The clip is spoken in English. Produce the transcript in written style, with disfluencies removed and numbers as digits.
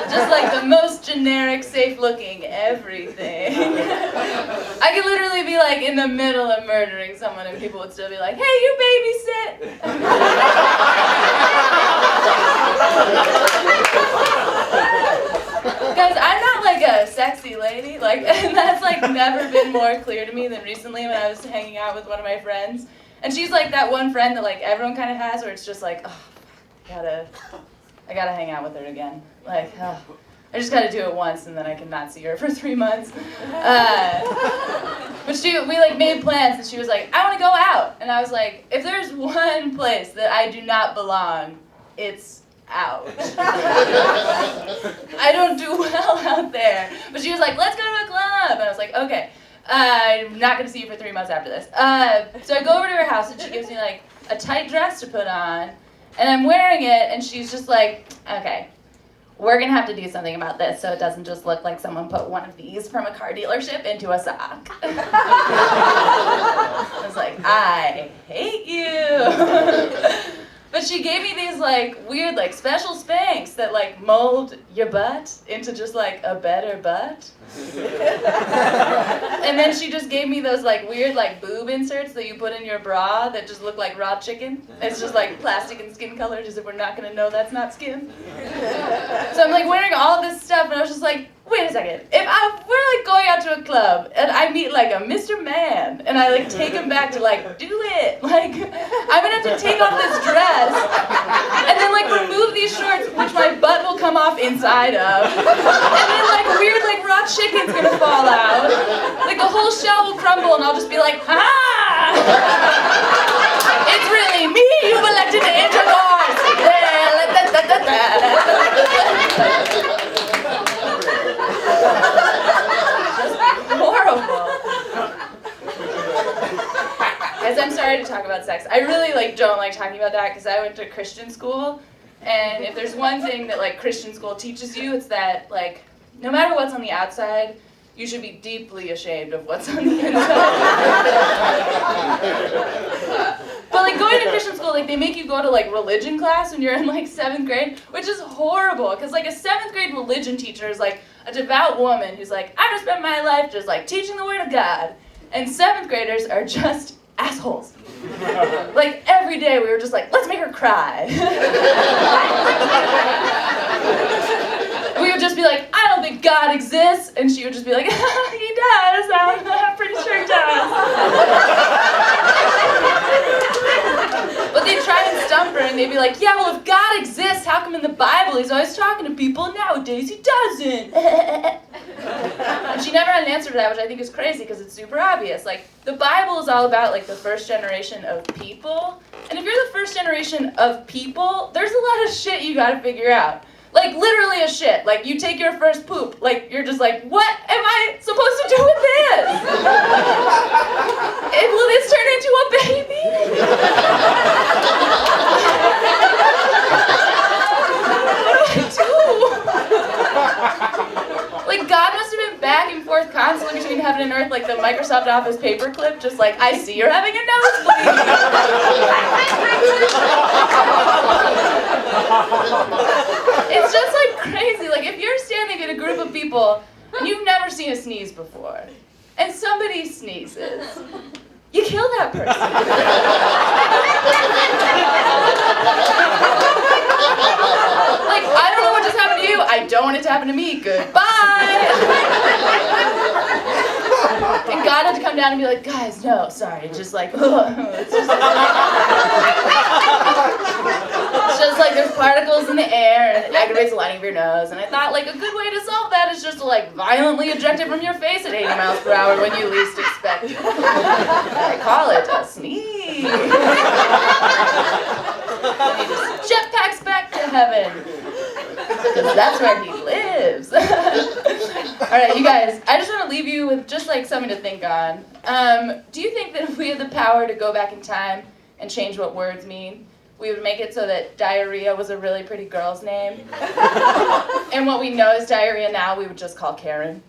Just like the most generic, safe-looking everything. I could literally be like in the middle of murdering someone and people would still be like, hey, you babysit! Guys, I'm not like a sexy lady, like, and that's like never been more clear to me than recently when I was hanging out with one of my friends. And she's like that one friend that like everyone kind of has where it's just like, oh, I gotta hang out with her again. Like, oh, I just gotta do it once and then I can not see her for 3 months. But we like made plans and she was like, I wanna go out. And I was like, if there's one place that I do not belong, it's out. I don't do well out there. But she was like, let's go to a club. And I was like, okay. I'm not going to see you for 3 months after this. So I go over to her house and she gives me like a tight dress to put on. And I'm wearing it and she's just like, okay, we're going to have to do something about this so it doesn't just look like someone put one of these from a car dealership into a sock. I was like, I hate you. But she gave me these like weird like special Spanx that like mold your butt into just like a better butt. And then she just gave me those like weird like boob inserts that you put in your bra that just look like raw chicken. It's just like plastic and skin colored as if we're not gonna know that's not skin. So I'm like wearing all this stuff and I was just like, wait a second, if we're like going out to a club and I meet like a Mr. Man and I like take him back to like do it, like I'm gonna have to take off this dress and then like remove these shorts which my butt will come off inside of and then like weird like raw chicken's gonna fall out, like the whole shell will crumble and I'll just be like, ha! It's really me you've elected to intercourse! Horrible. Guys, I'm sorry to talk about sex. I really like don't like talking about that because I went to Christian school, and if there's one thing that like Christian school teaches you, it's that like no matter what's on the outside, you should be deeply ashamed of what's on the inside. But like going to Christian school, like they make you go to like religion class when you're in like 7th grade, which is horrible because like a 7th grade religion teacher is like a devout woman who's like, I'm gonna spend my life just like teaching the word of God. And 7th graders are just assholes. Like every day we were just like, let's make her cry. We would just be like, I don't think God exists. And she would just be like, he does. I'm pretty sure he does. But they'd try and stump her and they'd be like, yeah, well, if God exists, how come in the Bible he's always talking to people and nowadays he doesn't? And she never had an answer to that, which I think is crazy because it's super obvious. Like, the Bible is all about like the first generation of people. And if you're the first generation of people, there's a lot of shit you gotta figure out. Like, literally a shit. Like, you take your first poop. Like, you're just like, what am I supposed to do with this? Will this turn into a baby? What do I do? Like, God must have been back and forth constantly between heaven and earth, like the Microsoft Office paperclip, just like, I see you're having a nosebleed. It's just like crazy. Like if you're standing in a group of people and you've never seen a sneeze before, and somebody sneezes, you kill that person. Like, I don't know what just happened to you. I don't want it to happen to me. Goodbye. And God had to come down and be like, guys, no, sorry, just like, it's just like there's particles in the air and it aggravates the lining of your nose. And I thought like a good way to solve that is just to like violently eject it from your face at 80 miles per hour when you least expect it. I call it a sneeze. And he just jetpacks back to heaven. Because that's where he lives. Alright, you guys, I just want to leave you with just like something to think on. Do you think that if we had the power to go back in time and change what words mean, we would make it so that diarrhea was a really pretty girl's name? And what we know is diarrhea now, we would just call Karen.